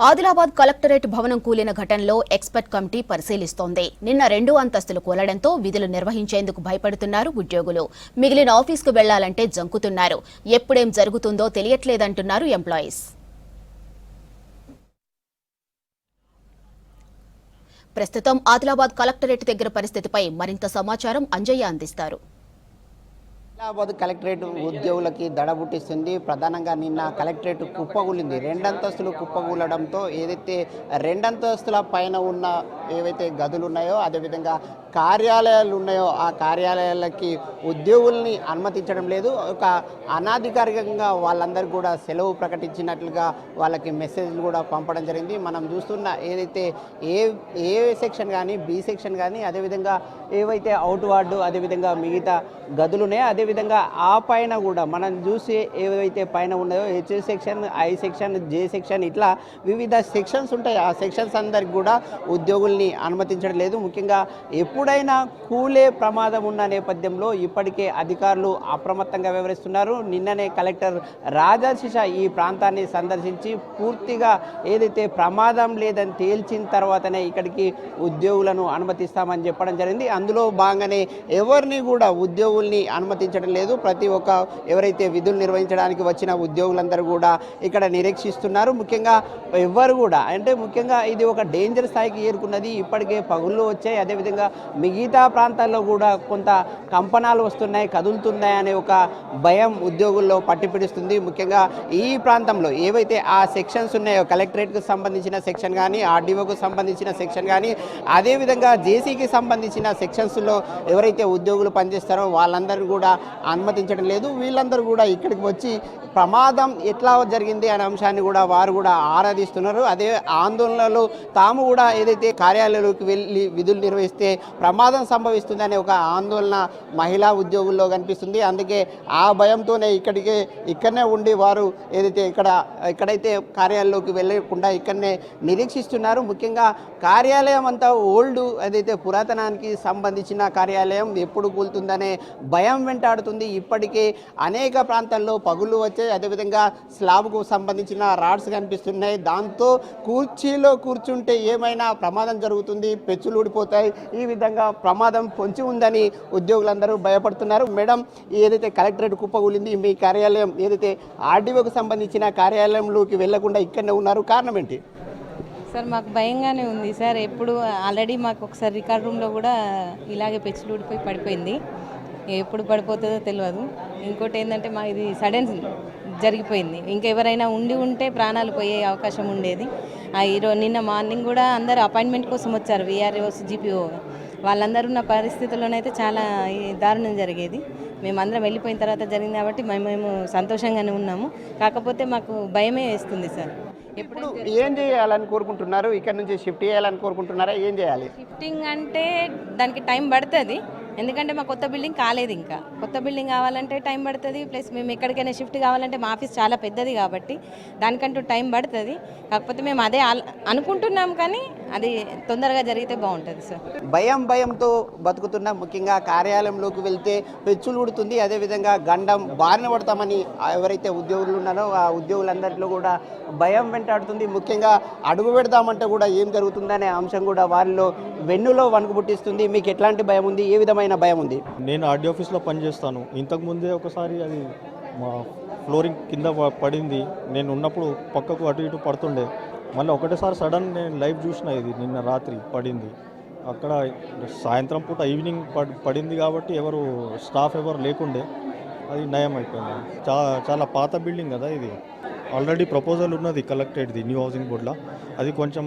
Adilabad collectorate భవనం కూలిన ఘటనలో ఎక్స్పర్ట్ కమిటీ పరిశీలిస్తోంది. నిన్న 2 అంతస్తులు కూలడంతో విధులు నిర్వహించేందుకు భయపడుతున్నారు ఉద్యోగులు. మిగిలిన ఆఫీస్కు వెళ్లాలంటే జంకుతున్నారు. ఎప్పుడేం జరుగుతుందో తెలియట్లేదంటున్నారు ఎంప్లాయీస్. ప్రస్తుతం ఆదిలాబాద్ కలెక్టరేట్ దగ్గర పరిస్థితిపై మరింత సమాచారం అంజయ్య అందిస్తారు. ఆదిలాబాద్ కలెక్టరేట్ ఉద్యోగులకి దడబుట్టిస్తుంది. ప్రధానంగా నిన్న కలెక్టరేట్ కుప్పకూలింది. 2 అంతస్తులు కుప్పకూలడంతో ఏదైతే 2 అంతస్తుల పైన ఉన్న ఏవైతే గదులు ఉన్నాయో, అదేవిధంగా కార్యాలయాలు ఉన్నాయో ఆ కార్యాలయాలకి ఉద్యోగుల్ని అనుమతించడం లేదు. ఒక అనాధికారికంగా వాళ్ళందరూ కూడా సెలవు ప్రకటించినట్లుగా వాళ్ళకి మెసేజ్లు కూడా పంపడం జరిగింది. మనం చూస్తున్న ఏదైతే ఏ సెక్షన్ కానీ, బి సెక్షన్ కానీ, అదేవిధంగా ఏవైతే అవుట్ వార్డు, అదేవిధంగా మిగతా గదులు ఉన్నాయో, అదేవిధంగా ఆ పైన కూడా మనం చూసి ఏవైతే పైన ఉన్నాయో H section, I section, J section, ఇట్లా వివిధ సెక్షన్స్ ఉంటాయి. ఆ సెక్షన్స్ అందరికి కూడా ఉద్యోగుల్ని అనుమతించడం లేదు. ముఖ్యంగా ఎప్పుడైనా కూలే ప్రమాదం ఉన్న నేపథ్యంలో ఇప్పటికే అధికారులు అప్రమత్తంగా వ్యవహరిస్తున్నారు. నిన్ననే కలెక్టర్ రాజశేష ఈ ప్రాంతాన్ని సందర్శించి పూర్తిగా ఏదైతే ప్రమాదం లేదని తేల్చిన తర్వాతనే ఇక్కడికి ఉద్యోగులను అనుమతిస్తామని చెప్పడం జరిగింది. అందులో భాగంగానే ఎవరిని కూడా ఉద్యోగుల్ని అనుమతించడం లేదు. ప్రతి ఒక్క ఎవరైతే విధులు నిర్వహించడానికి వచ్చిన ఉద్యోగులందరూ కూడా ఇక్కడ నిరీక్షిస్తున్నారు. ముఖ్యంగా ఎవరు కూడా ముఖ్యంగా ఇది ఒక డేంజర్ స్థాయికి చేరుకున్నది. ఇప్పటికే పగుళ్ళు వచ్చాయి. అదేవిధంగా మిగతా ప్రాంతాల్లో కూడా కొంత కంపనాలు వస్తున్నాయి, కదులుతున్నాయి అనే ఒక భయం ఉద్యోగుల్లో పట్టిపిడుస్తుంది. ముఖ్యంగా ఈ ప్రాంతంలో ఏవైతే ఆ సెక్షన్స్ ఉన్నాయో, కలెక్టరేట్కు సంబంధించిన సెక్షన్ కానీ, ఆర్డీఓకు సంబంధించిన సెక్షన్ కానీ, అదేవిధంగా జేసీకి సంబంధించిన సెక్షన్స్లో ఎవరైతే ఉద్యోగులు పనిచేస్తారో వాళ్ళందరూ కూడా అనుమతించడం లేదు. వీళ్ళందరూ కూడా ఇక్కడికి వచ్చి ప్రమాదం ఎట్లా జరిగింది అనే అంశాన్ని కూడా వారు కూడా ఆరాధిస్తున్నారు. అదే ఆందోళనలో తాము కూడా ఏదైతే కార్యాలయాలకు వెళ్ళి విధులు నిర్వహిస్తే ప్రమాదం సంభవిస్తుందనే ఒక ఆందోళన మహిళా ఉద్యోగుల్లో కనిపిస్తుంది. అందుకే ఆ భయంతోనే ఇక్కడనే ఉండి వారు ఏదైతే ఎక్కడైతే కార్యాలయంలోకి వెళ్ళకుండా ఇక్కడనే నిరీక్షిస్తున్నారు. ముఖ్యంగా కార్యాలయం అంతా ఓల్డ్, ఏదైతే పురాతనానికి సంబంధించిన కార్యాలయం ఎప్పుడు కూలుతుందనే భయం వెంటాడుతుంది. ఇప్పటికే అనేక ప్రాంతాల్లో పగుళ్ళు వచ్చాయి. అదేవిధంగా స్లాబ్కు సంబంధించిన రాడ్స్ కనిపిస్తున్నాయి. దాంతో కుర్చీలో కూర్చుంటే ఏమైనా ప్రమాదం జరుగుతుంది, పెచ్చులు ఊడిపోతాయి. ఈ విధంగా ప్రమాదం పొంచి ఉందని ఉద్యోగులందరూ భయపడుతున్నారు. మేడం, ఏదైతే కలెక్టరేట్ కుప్పకూలింది, మీ కార్యాలయం ఏదైతే ఆర్డీఓకి సంబంధించిన కార్యాలయంలోకి వెళ్లకుండా ఇక్కడనే ఉన్నారు, కారణం ఏంటి? సార్, మాకు భయంగానే ఉంది సార్. ఎప్పుడు ఆల్రెడీ మాకు ఒకసారి రికార్డ్ రూమ్లో కూడా ఇలాగే పెచ్చులు ఊడిపోయి పడిపోయింది. ఎప్పుడు పడిపోతుందో తెలియదు. ఇంకోటి ఏంటంటే మా ఇది సడన్ జరిగిపోయింది. ఇంకెవరైనా ఉంటే ప్రాణాలు పోయే అవకాశం ఉండేది. నిన్న మార్నింగ్ కూడా అందరూ అపాయింట్మెంట్ కోసం వచ్చారు, వీఆర్ఓస్, జీపీఓ. వాళ్ళందరూ ఉన్న పరిస్థితుల్లోనైతే చాలా దారుణం జరిగేది. మేమందరం వెళ్ళిపోయిన తర్వాత జరిగింది కాబట్టి మేము సంతోషంగానే ఉన్నాము. కాకపోతే మాకు భయమే వేస్తుంది సార్. ఇప్పుడు ఏం చేయాలని కోరుకుంటున్నారు? ఇక్కడ నుంచి షిఫ్ట్ చేయాలని కోరుకుంటున్నారా? ఏం చేయాలి? షిఫ్టింగ్ అంటే దానికి టైం పడుతుంది. ఎందుకంటే మా కొత్త బిల్డింగ్ కాలేదు. ఇంకా కొత్త బిల్డింగ్ కావాలంటే టైం పడుతుంది. ప్లస్ మేము ఎక్కడికైనా షిఫ్ట్ కావాలంటే మా ఆఫీస్ చాలా పెద్దది కాబట్టి దానికంటూ టైం పడుతుంది. కాకపోతే మేము అదే అనుకుంటున్నాం, కానీ అది తొందరగా జరిగితే బాగుంటుంది సార్. భయంతో బతుకుతున్నాం. ముఖ్యంగా కార్యాలయంలోకి వెళ్తే పెచ్చులు ఊడుతుంది, అదేవిధంగా గండం బారిన పడతామని ఎవరైతే ఉద్యోగులు ఉన్నారో ఆ ఉద్యోగులందరిలో కూడా భయం వెంటాడుతుంది. ముఖ్యంగా అడుగు పెడదామంటే కూడా ఏం జరుగుతుందనే అంశం కూడా వారిలో వెన్నులో వణుకు పుట్టిస్తుంది. మీకు ఎట్లాంటి భయం ఉంది? ఏ విధమైన భయం ఉంది? నేను ఆర్డీ ఆఫీస్లో పనిచేస్తాను. ఇంతకుముందే ఒకసారి అది మా ఫ్లోరింగ్ కింద పడింది. నేను ఉన్నప్పుడు పక్కకు అటు ఇటు పడుతుండే. మళ్ళీ ఒకటేసారి సడన్ నేను లైవ్ చూసిన, ఇది నిన్న రాత్రి పడింది. అక్కడ సాయంత్రం పూట ఈవినింగ్ పడింది కాబట్టి స్టాఫ్ ఎవరు లేకుండే, అది నయం అయిపోయింది. చాలా పాత బిల్డింగ్ కదా ఇది. ఆల్రెడీ ప్రపోజల్ ఉన్నది కలెక్టరేట్ది న్యూ హౌసింగ్ బోర్డులో. అది కొంచెం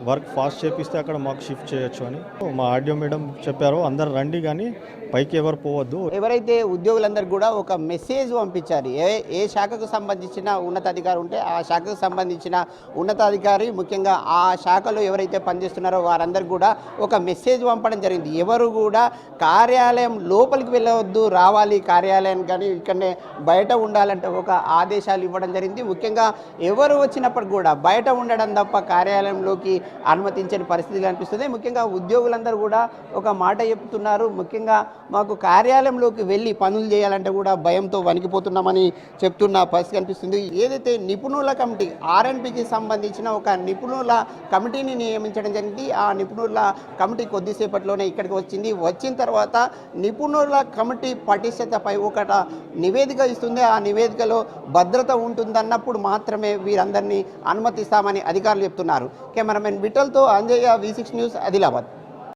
వర్క్ ఫాస్ట్ చేపిస్తే అక్కడ మాకు షిఫ్ట్ చేయొచ్చు అని మా ఆర్డీఓ మేడం చెప్పారు. అందరు రండి, కానీ పైకి ఎవరు పోవద్దు. ఎవరైతే ఉద్యోగులందరూ కూడా ఒక మెసేజ్ పంపించారు. ఏ శాఖకు సంబంధించిన ఉన్నతాధికారి ఉంటే ఆ శాఖకు సంబంధించిన ఉన్నతాధికారి, ముఖ్యంగా ఆ శాఖలో ఎవరైతే పనిచేస్తున్నారో వారందరికీ కూడా ఒక మెసేజ్ పంపడం జరిగింది. ఎవరు కూడా కార్యాలయం లోపలికి వెళ్ళవద్దు, రావాలి కార్యాలయం, కానీ ఇక్కడనే బయట ఉండాలంటే ఒక ఆదేశాలు ఇవ్వడం జరిగింది. ముఖ్యంగా ఎవరు వచ్చినప్పటికి కూడా బయట ఉండడం తప్ప కార్యాలయంలోకి అనుమతించని పరిస్థితి కనిపిస్తుంది. ముఖ్యంగా ఉద్యోగులందరూ కూడా ఒక మాట చెప్తున్నారు. ముఖ్యంగా మాకు కార్యాలయంలోకి వెళ్ళి పనులు చేయాలంటే కూడా భయంతో వణికిపోతున్నామని చెప్తున్న పరిస్థితి కనిపిస్తుంది. ఏదైతే నిపుణుల కమిటీ ఆర్ఎన్పికి సంబంధించిన ఒక నిపుణుల కమిటీని నియమించడం జరిగింది. ఆ నిపుణుల కమిటీ కొద్దిసేపట్లోనే ఇక్కడికి వచ్చింది. వచ్చిన తర్వాత నిపుణుల కమిటీ పటిష్టతపై ఒక నివేదిక ఇస్తుంది. ఆ నివేదికలో భద్రత ఉంటుందన్నప్పుడు మాత్రమే వీరందరినీ అనుమతిస్తామని అధికారులు చెప్తున్నారు. కెమెరామెన్ విఠల్తో అంజయ్య, V6 న్యూస్, ఆదిలాబాద్.